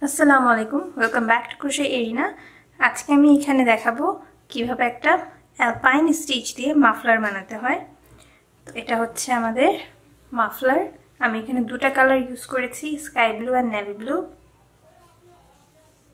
আসসালামু আলাইকুম, welcome back to crochet arena. আজকে আমি এখানে দেখাবো কিভাবে একটা অ্যালপাইন স্টিচ দিয়ে মাফলার বানাতে হয়। তো এটা হচ্ছে আমাদের মাফলার। আমি এখানে দুটো কালার ইউজ করেছি, স্কাই ব্লু আর নেভি ব্লু।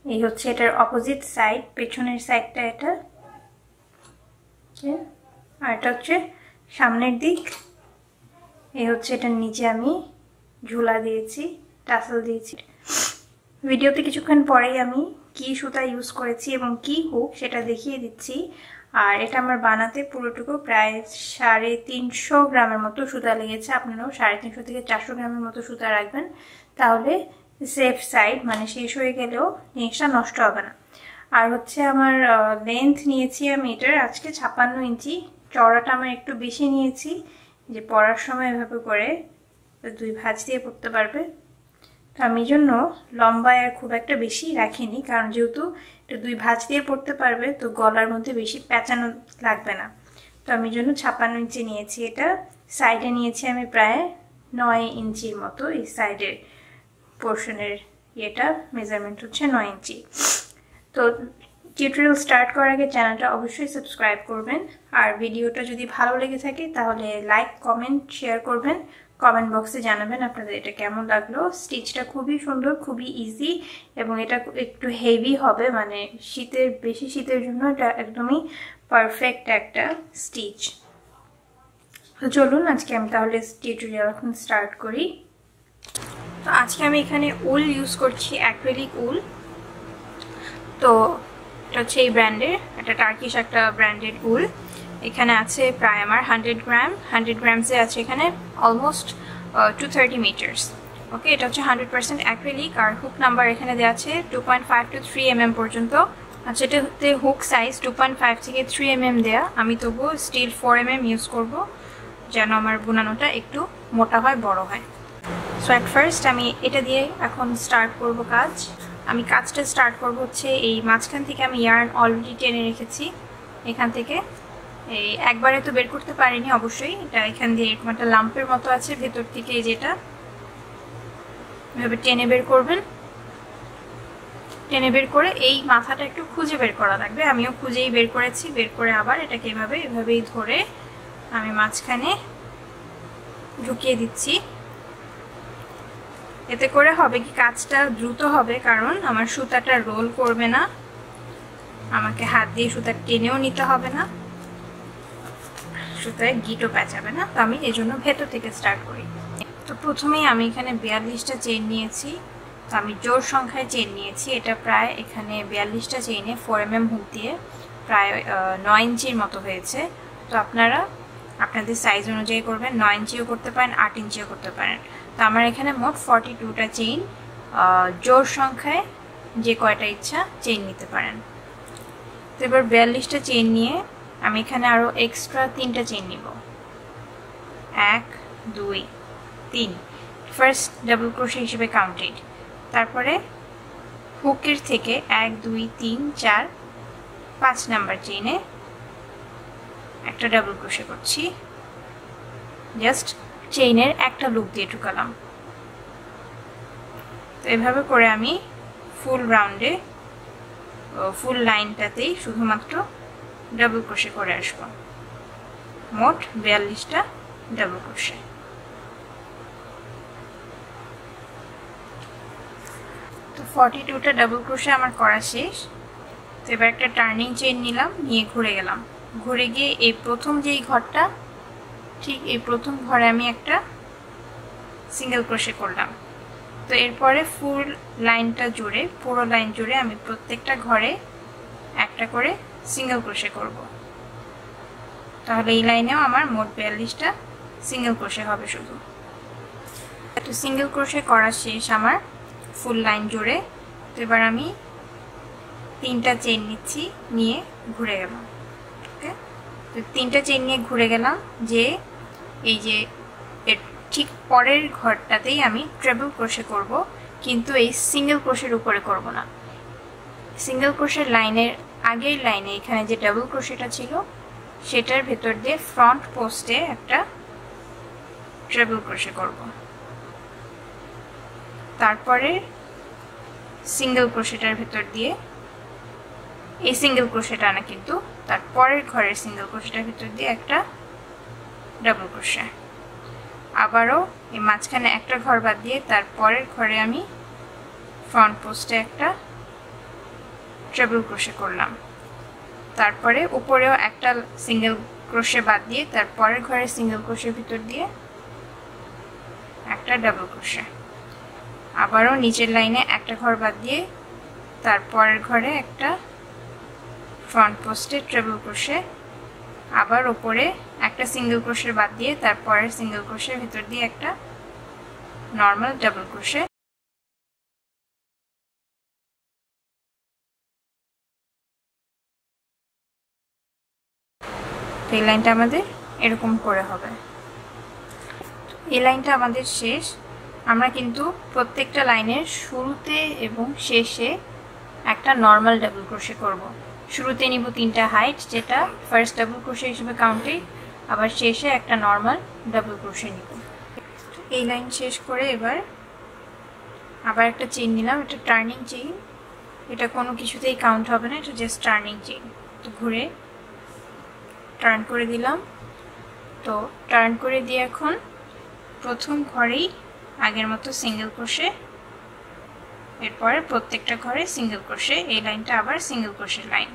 এই হচ্ছে এটার অপোজিট সাইড, পেছনের সাইডটা এটা, আর এটা হচ্ছে সামনের দিক। এই হচ্ছে এটার নিচে আমি ঝুলা দিয়েছি, টাসেল দিয়েছি। ভিডিওতে কিছুক্ষণ পরেই আমি কি সুতা ইউজ করেছি এবং কি হুক সেটা দেখিয়ে দিচ্ছি। আর এটা আমার বানাতে পুরোটুকু প্রায় 350 গ্রামের মতো সুতা লেগেছে। আপনারাও 350 থেকে 400 গ্রামের মতো সুতা রাখবেন, তাহলে সেফ সাইড, মানে শেষ হয়ে গেলেও জিনিসটা নষ্ট হবে না। আর হচ্ছে আমার লেন্থ নিয়েছি আমি এটার আজকে 56 ইঞ্চি। চওড়াটা আমার একটু বেশি নিয়েছি, যে পরার সময় এভাবে করে দুই ভাঁজ দিয়ে পরতে পারবে। তো আমি জন্য লম্বায় আর খুব একটা বেশি রাখিনি, কারণ যেহেতু এটা দুই ভাঁজ দিয়ে পরতে পারবে তো গলার মধ্যে বেশি পেঁচানো লাগবে না। তো আমি জন্য 56 ইঞ্চি নিয়েছি। এটা সাইডে নিয়েছি আমি প্রায় 9 ইঞ্চির মতো। এই সাইডের পোর্শনের এটা মেজারমেন্ট হচ্ছে 9 ইঞ্চি। তো টিউটোরিয়াল স্টার্ট করার আগে চ্যানেলটা অবশ্যই সাবস্ক্রাইব করবেন। আর ভিডিওটা যদি ভালো লেগে থাকে তাহলে লাইক, কমেন্ট, শেয়ার করবেন। কমেন্ট বক্সে জানাবেন আপনাদের এটা কেমন লাগলো। স্টিচটা খুবই সুন্দর, খুবই ইজি, এবং এটা একটু হেভি হবে, মানে বেশি শীতের জন্য এটা একদমই পারফেক্ট একটা স্টিচ। তো চলুন আজকে আমি তাহলে টিউটোরিয়াল এখন স্টার্ট করি। তো আজকে আমি এখানে উল ইউজ করছি, অ্যাক্রিলিক উল। তো এটা হচ্ছে এই ব্র্যান্ডের, এটা টার্কিশ একটা ব্র্যান্ডেড উল। এখানে আছে প্রায় আমার 100 গ্রাম। 100 গ্রামসে আছে এখানে অলমোস্ট 230 মিটার্স। ওকে, এটা হচ্ছে 100% অ্যাক্রিলিক। আর হুক নাম্বার এখানে দেওয়া আছে 2.5 to 3 mm পর্যন্ত। আচ্ছা, এটাতে হুক সাইজ 2.5 থেকে 3 mm দেয়া। আমি তবুও স্টিল 4 mm ইউজ করব, যেন আমার বুনানোটা একটু মোটা হয়, বড় হয়। সো অ্যাট ফার্স্ট আমি এটা দিয়ে এখন স্টার্ট করব কাজ। আমি কাজটা স্টার্ট করব হচ্ছে এই মাঝখান থেকে। আমি ইয়ার্ন অলরেডি টেনে রেখেছি এখান থেকে। এই একবারে তো বের করতে পারিনি অবশ্যই, এটা এখান দিয়ে এরকম একটা লাম্পের মতো আছে ভেতর থেকে, যেটা এভাবে টেনে বের করবেন। টেনে বের করে এই মাথাটা একটু খুঁজে বের করা লাগবে। আমিও খুঁজেই বের করেছি। বের করে আবার এটাকে এভাবেই ধরে আমি মাঝখানে ঢুকিয়ে দিচ্ছি। এতে করে হবে কি, কাজটা দ্রুত হবে, কারণ আমার সুতাটা রোল করবে না, আমাকে হাত দিয়ে সুতা টেনেও নিতে হবে না, সুতায় গিটও পেঁচাবে না। তো আমি এই জন্য ভেতর থেকে স্টার্ট করি। তো প্রথমেই আমি এখানে 42টা চেইন নিয়েছি। তো আমি জোড় সংখ্যায় চেইন নিয়েছি। এটা প্রায় এখানে 42টা চেইনে 4 mm হুক দিয়ে প্রায় 9 ইঞ্চির মতো হয়েছে। তো আপনারা আপনাদের সাইজ অনুযায়ী করবেন, 9 ইঞ্চিও করতে পারেন, 8 ইঞ্চিও করতে পারেন। তো আমার এখানে মোট 42টা চেইন, জোড় সংখ্যায় যে কয়টা ইচ্ছা চেইন নিতে পারেন। তো এবার 42টা চেইন নিয়ে আমি এখানে আরও এক্সট্রা 3টা চেইন নিব। 1 2 3, ফার্স্ট ডাবল ক্রোশে হিসেবে কাউন্টেড। তারপরে হুকের থেকে 1 2 3 4 5 নাম্বার চেইনে একটা ডাবল ক্রোশে করছি। জাস্ট চেইনের একটা লুপ দিয়ে ঢুকালাম। তো এভাবে করে আমি ফুল রাউন্ডে, ফুল লাইনটাতেই শুধুমাত্র ডাবল ক্রোশে করে আসব। মোট 42টা ডাবল ক্রোশে। তো 42টা ডাবল ক্রোশে আমার করা শেষ। তো এবার একটা টার্নিং চেইন নিলাম, নিয়ে ঘুরে গেলাম। ঘুরে গিয়ে এই প্রথম যেই ঘরটা, ঠিক এই প্রথম ঘরে আমি একটা সিঙ্গেল ক্রোশে করলাম। তো এরপরে ফুল লাইনটা জুড়ে, পুরো লাইন জুড়ে আমি প্রত্যেকটা ঘরে একটা করে সিঙ্গেল ক্রোশে করব। তাহলে এই লাইনেও আমার মোট 42টা সিঙ্গেল ক্রোশে হবে শুধু। তো সিঙ্গেল ক্রোশে করা শেষ আমার ফুল লাইন জুড়ে। তো এবার আমি 3টা চেইন নিচ্ছি, নিয়ে ঘুরে গেলাম। ওকে, তো 3টা চেইন নিয়ে ঘুরে গেলাম। যে এই যে এর ঠিক পরের ঘরটাতেই আমি ট্রিপল ক্রোশে করব, কিন্তু এই সিঙ্গেল ক্রোশের উপরে করব না। সিঙ্গেল ক্রোশের লাইনের আগের লাইনে এখানে যে ডাবল ক্রোশেটা ছিল সেটার ভেতর দিয়ে ফ্রন্ট পোস্টে একটা ট্রিপল ক্রোশে করব। তারপরে সিঙ্গেল ক্রোশেটার ভিতর দিয়ে এই সিঙ্গেল ক্রোশেটা না, কিন্তু তার পরের ঘরের সিঙ্গেল ক্রোশেটার ভিতর দিয়ে একটা ডাবল ক্রোশে। আবারও এই মাঝখানে একটা ঘর বাদ দিয়ে তার পরের ঘরে আমি ফ্রন্ট পোস্টে একটা ট্রিপল ক্রোশে করলাম। তারপরে উপরেও একটা সিঙ্গেল ক্রোশে বাদ দিয়ে তার পরের ঘরে সিঙ্গেল ক্রোশের ভিতর দিয়ে একটা ডাবল ক্রোশে। আবারও নিচের লাইনে একটা ঘর বাদ দিয়ে তার পরের ঘরে একটা ফ্রন্ট পোস্টে ট্রিপল ক্রোশে। আবার উপরে একটা সিঙ্গেল ক্রোশে বাদ দিয়ে তার পরের সিঙ্গেল ক্রোশের ভিতর দিয়ে একটা নর্মাল ডাবল ক্রোশে। এই লাইনটা আমাদের এরকম করে হবে। এই লাইনটা আমাদের শেষ। আমরা কিন্তু প্রত্যেকটা লাইনের শুরুতে এবং শেষে একটা নর্মাল ডাবল ক্রোশে করব। শুরুতে নিব 3টা হাইট, যেটা ফার্স্ট ডাবল ক্রোশে হিসেবে কাউন্টে, আবার শেষে একটা নর্মাল ডাবল ক্রোশে নিব। এই লাইন শেষ করে এবার আবার একটা চেইন নিলাম, এটা টার্নিং চেইন, এটা কোনো কিছুতেই কাউন্ট হবে না, এটা জাস্ট টার্নিং চেইন। তো ঘুরে টার্ন করে দিলাম। তো টার্ন করে দিয়ে এখন প্রথম ঘরেই আগের মতো সিঙ্গেল ক্রোশে, এরপরে প্রত্যেকটা ঘরে সিঙ্গেল ক্রোশে। এই লাইনটা আবার সিঙ্গেল ক্রোশের লাইন।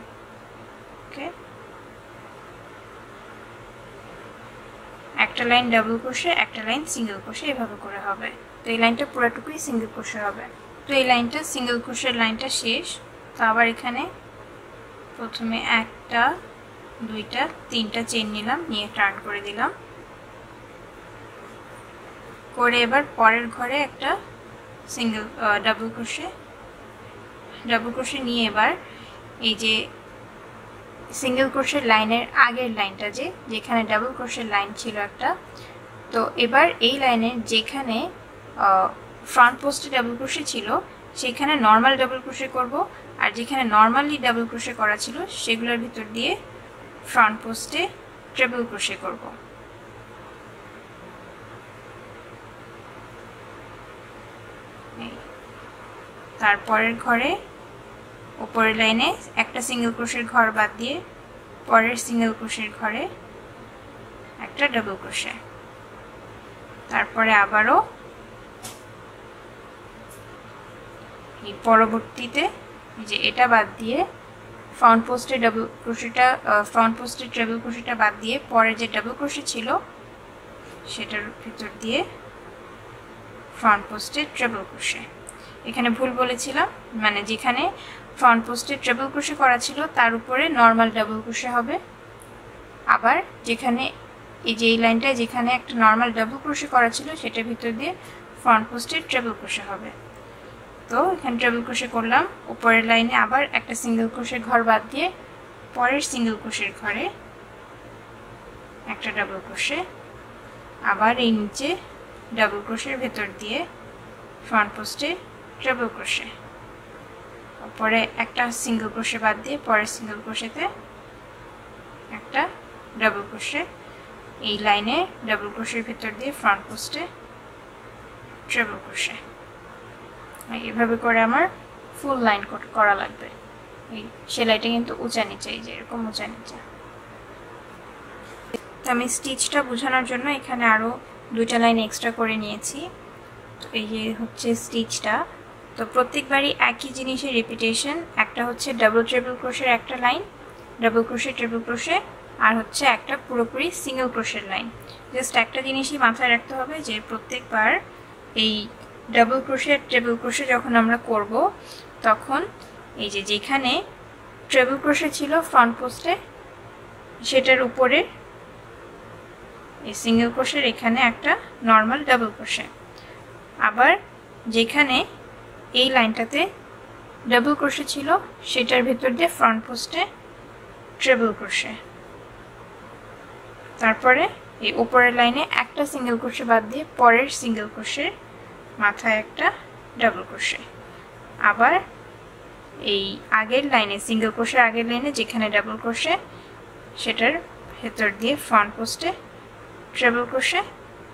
ওকে, একটা লাইন ডাবল ক্রোশে, একটা লাইন সিঙ্গেল ক্রোশে, এভাবে করে হবে। তো এই লাইনটা পুরোটুকুই সিঙ্গেল ক্রোশে হবে। তো এই লাইনটা সিঙ্গেল ক্রোশের লাইনটা শেষ। তো আবার এখানে প্রথমে একটা, দুইটা, 3টা চেইন নিলাম, নিয়ে টার্ন করে দিলাম। করে এবার পরের ঘরে একটা সিঙ্গেল ডাবল ক্রোশে নিয়ে এবার এই যে সিঙ্গেল ক্রোশের লাইনের আগের লাইনটা যেখানে ডাবল ক্রোশের লাইন ছিল একটা, তো এবার এই লাইনের যেখানে ফ্রন্ট পোস্টে ডাবল ক্রোশে ছিল সেখানে নর্মাল ডাবল ক্রোশে করব, আর যেখানে নর্মালি ডাবল ক্রোশে করা ছিল সেগুলোর ভিতর দিয়ে ফ্রন্ট পোস্টে ট্রিপল ক্রোশে করব। তারপরের ঘরে উপরের লাইনে একটা সিঙ্গেল ক্রোশের ঘর বাদ দিয়ে পরের সিঙ্গেল ক্রোশের ঘরে একটা ডাবল ক্রোশে। তারপরে আবারও এই পরবর্তীতে যে এটা বাদ দিয়ে ফ্রন্ট পোস্টে ডাবল ক্রোশেটা, ফ্রন্ট পোস্টে ট্রিপল ক্রোশেটা বাদ দিয়ে পরে যে ডাবল ক্রোশে ছিল সেটার ভিতর দিয়ে ফ্রন্ট পোস্টে ট্রিপল ক্রোশে। এখানে ভুল বলেছিলাম, মানে যেখানে ফ্রন্ট পোস্টে ট্রিপল ক্রোশে করা ছিল তার উপরে নর্মাল ডাবল ক্রোশে হবে। আবার যেখানে এই যে এই লাইনটা যেখানে একটা নর্মাল ডাবল ক্রোশে করা ছিল সেটার ভিতর দিয়ে ফ্রন্ট পোস্টে ট্রিপল ক্রোশে হবে। তো এখানে ট্রিপল ক্রোশে করলাম। উপরের লাইনে আবার একটা সিঙ্গেল ক্রোশের ঘর বাদ দিয়ে পরের সিঙ্গেল ক্রোশের ঘরে একটা ডাবল ক্রোশে। আবার এই নিচে ডাবল ক্রোশের ভেতর দিয়ে ফ্রন্ট পোস্টে ট্রিপল ক্রোশে। পরে একটা সিঙ্গেল ক্রোশে বাদ দিয়ে পরের সিঙ্গেল ক্রোশেতে একটা ডাবল ক্রোশে। এই লাইনে ডাবল ক্রোশের ভেতর দিয়ে ফ্রন্ট পোস্টে ট্রিপল ক্রোশে। এভাবে করে আমার ফুল লাইন করা লাগবে। এই সেলাইটা কিন্তু উঁচা নিচে, এই যে এরকম উঁচা নিচে। তো আমি স্টিচটা বোঝানোর জন্য এখানে আরও 2টা লাইন এক্সট্রা করে নিয়েছি। তো এই যে হচ্ছে স্টিচটা। তো প্রত্যেকবারই একই জিনিসের রিপিটেশন। একটা হচ্ছে ডাবল ট্রিপল ক্রোশের একটা লাইন, ডাবল ক্রোশে ট্রিপল ক্রোশে, আর হচ্ছে একটা পুরোপুরি সিঙ্গেল ক্রোশের লাইন। জাস্ট একটা জিনিসই মাথায় রাখতে হবে যে প্রত্যেকবার এই ডাবল ক্রোশে ট্রিপল ক্রোশে যখন আমরা করব তখন এই যে যেখানে ট্রিপল ক্রোশে ছিল ফ্রন্ট পোস্টে সেটার উপরে এই সিঙ্গেল ক্রোশের এখানে একটা নর্মাল ডাবল ক্রোশে। আবার যেখানে এই লাইনটাতে ডাবল ক্রোশে ছিল সেটার ভিতর দিয়ে ফ্রন্ট পোস্টে ট্রিপল ক্রোশে। তারপরে এই উপরের লাইনে একটা সিঙ্গেল ক্রোশে বাদ দিয়ে পরের সিঙ্গেল ক্রোশের মাথায় একটা ডাবল ক্রোশে। আবার এই আগের লাইনে সিঙ্গেল ক্রোশের আগের লাইনে যেখানে ডাবল ক্রোশে সেটার ভেতর দিয়ে ফ্রন্ট পোস্টে ট্রিপল ক্রোশে।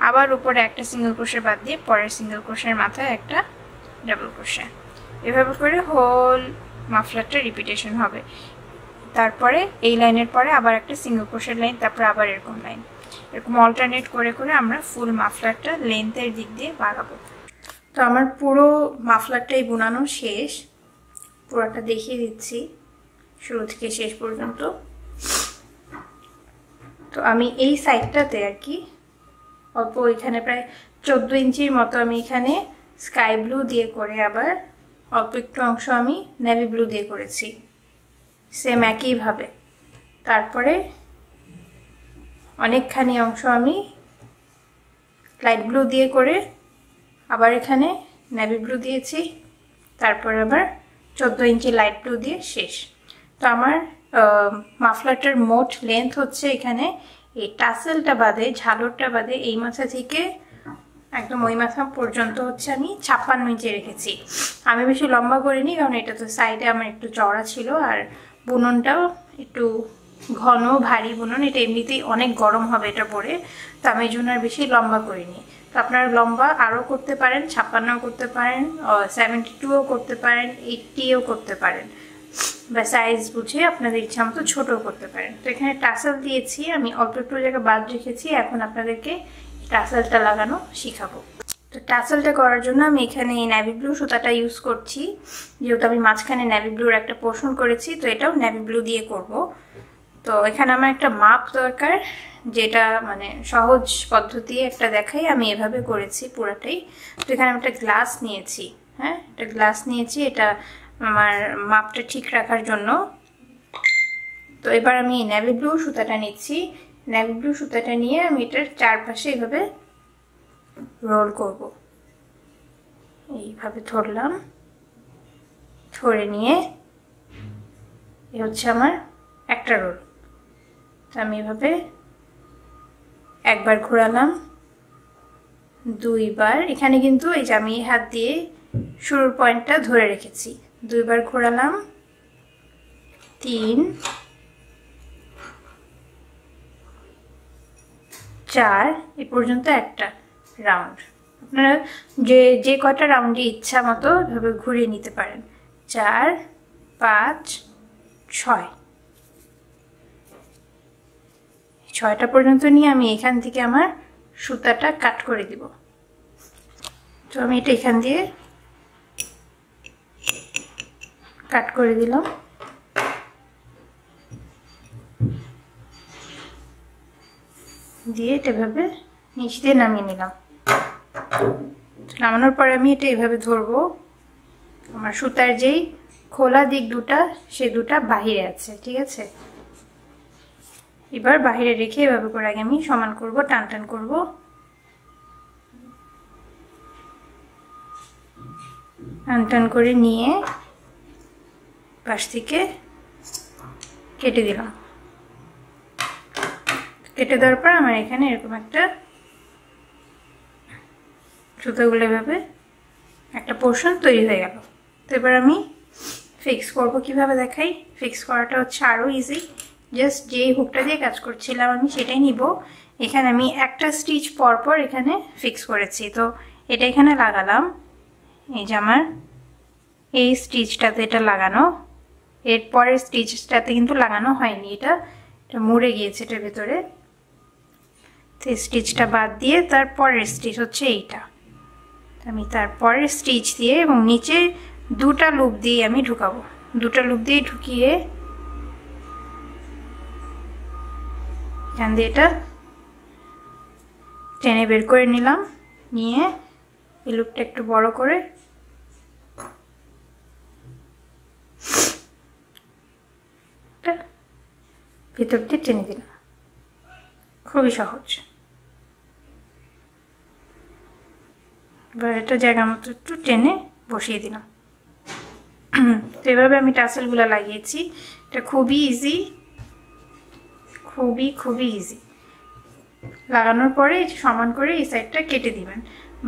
আবার উপরে একটা সিঙ্গেল ক্রোশে বাদ দিয়ে পরের সিঙ্গেল ক্রোশের মাথায় একটা ডাবল ক্রোশে। এভাবে করে হোল মাফলারটা রিপিটেশন হবে। তারপরে এই লাইনের পরে আবার একটা সিঙ্গেল ক্রোশেট লাইন, তারপর আবার এরকম লাইন, এরকম অল্টারনেট করে করে আমরা ফুল মাফলারটা লেন্থের দিক দিয়ে বাড়াবো। তো আমার পুরো মাফলারটাই বোনানো শেষ, পুরোটা দেখিয়ে দিচ্ছি শুরু থেকে শেষ পর্যন্ত। তো আমি এই সাইডটাতে আর কি অল্প, এখানে প্রায় 14 ইঞ্চির মতো আমি এখানে স্কাই ব্লু দিয়ে করে আবার অল্প একটু অংশ আমি নেভি ব্লু দিয়ে করেছি সেম একইভাবে। তারপরে অনেকখানি অংশ আমি লাইট ব্লু দিয়ে করে আবার এখানে নেভি ব্লু দিয়েছি, তারপর আবার 14 ইঞ্চি লাইট ব্লু দিয়ে শেষ। তো আমার মাফলারটার মোট লেন্থ হচ্ছে এখানে এই টাসেলটা বাদে, ঝালরটা বাদে এই মাথা থেকে একদম ওই মাথা পর্যন্ত হচ্ছে আমি 56 ইঞ্চি রেখেছি। আমি বেশি লম্বা করিনি, কারণ এটা তো সাইডে আমার একটু চওড়া ছিল, আর বুননটাও একটু ঘন ভারী বুনন, এটা এমনিতেই অনেক গরম হবে এটা পরে, তো আমি এই জন্য আর বেশি লম্বা করিনি। তো আপনারা লম্বা আরও করতে পারেন, 56ও করতে পারেন, 72ও করতে পারেন, 80ও করতে পারেন, বা সাইজ বুঝে আপনাদের ইচ্ছা মতো ছোটও করতে পারেন। তো এখানে টাসেল দিয়েছি, আমি অল্প একটু জায়গা বাদ রেখেছি, এখন আপনাদেরকে টাসেলটা লাগানো শিখাবো। তো টাসেলটা করার জন্য আমি এখানে এই নেভি ব্লু সুতাটা ইউজ করছি, যেহেতু আমি মাঝখানে নেভি ব্লুর একটা পোর্শন করেছি, তো এটাও নেভি ব্লু দিয়ে করব। তো এখানে আমার একটা মাপ দরকার, যেটা মানে সহজ পদ্ধতি একটা দেখাই, আমি এভাবে করেছি পুরাটাই। তো এখানে আমি একটা গ্লাস নিয়েছি, হ্যাঁ একটা গ্লাস নিয়েছি, এটা আমার মাপটা ঠিক রাখার জন্য। তো এবার আমি নেভি ব্লু সুতাটা নিচ্ছি, নেভি ব্লু সুতাটা নিয়ে আমি এটার চারপাশে এইভাবে রোল করব। এইভাবে ধরলাম, ধরে নিয়ে এ হচ্ছে আমার একটা রোল। তো আমি এভাবে একবার ঘোরালাম, দুইবার, এখানে কিন্তু এই যে আমি হাত দিয়ে শুরুর পয়েন্টটা ধরে রেখেছি, দুইবার ঘোরালাম, 3, 4, এ পর্যন্ত একটা রাউন্ড। আপনারা যে কয়টা রাউন্ডে ইচ্ছা মতো এভাবে ঘুরিয়ে নিতে পারেন, 4, 5, 6, 6টা পর্যন্ত নিয়ে আমি এখান থেকে আমার সুতাটা কাট করে দিব। তো আমি এটা এখান দিয়ে কাট করে দিলাম, দিয়ে এটা এভাবে নিচ দিয়ে নামিয়ে নিলাম। নামানোর পরে আমি এটা এভাবে ধরবো, আমার সুতার যেই খোলা দিক দুটা সে দুটা বাহিরে আছে, ঠিক আছে। এবার বাহিরে রেখে এভাবে করে আগে আমি সমান করব, টান টান করব, টান টান করে নিয়ে পাশ থেকে কেটে দিলাম। কেটে দেওয়ার পর আমার এখানে এরকম একটা সুতাগুলো এভাবে একটা পোর্শন তৈরি হয়ে গেল। তো এবার আমি ফিক্স করব, কিভাবে দেখাই। ফিক্স করাটা হচ্ছে আরও ইজি, জাস্ট যেই হুকটা দিয়ে কাজ করছিলাম আমি সেটাই নিব। এখানে আমি একটা স্টিচ পরপর এখানে ফিক্স করেছি, তো এটা এখানে লাগালাম, এই যে আমার এই স্টিচটাতে এটা লাগানো, এরপরের স্টিচটাতে কিন্তু লাগানো হয়নি, এটা মুড়ে গিয়েছে এটার ভেতরে। তো স্টিচটা বাদ দিয়ে তারপরের স্টিচ হচ্ছে এইটা, আমি তারপরের স্টিচ দিয়ে এবং নিচে দুটা লুপ দিয়ে আমি ঢুকাবো, দুটা লুপ দিয়ে ঢুকিয়ে এখান দিয়ে এটা টেনে বের করে নিলাম, নিয়ে এই লুপটা একটু বড় করে ভিতর দিয়ে টেনে দিলাম, খুবই সহজ। এবার এটা জায়গা মতো একটু টেনে বসিয়ে দিলাম। তো এভাবে আমি টাসেলগুলো লাগিয়েছি, এটা খুবই ইজি, খুবই ইজি। লাগানোর পরে সমান করে এই সাইডটা কেটে দিবেন,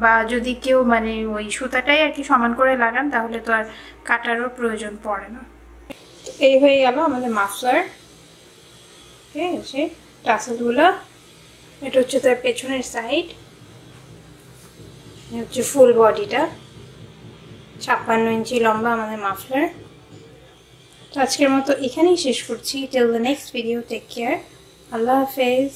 বা যদি কেউ মানে ওই সুতাটাই আর কি সমান করে লাগান তাহলে তো আর কাটারও প্রয়োজন পড়ে না। এই হয়ে গেল আমাদের মাফলার, ঠিক আছে। টাসেলগুলো এটা হচ্ছে তার পেছনের সাইড, হচ্ছে ফুল বডিটা। 56 ইঞ্চি লম্বা আমাদের মাফলার। তো আজকের মতো এখানেই শেষ করছি। Till the next video, take care, আল্লাহ হাফেজ।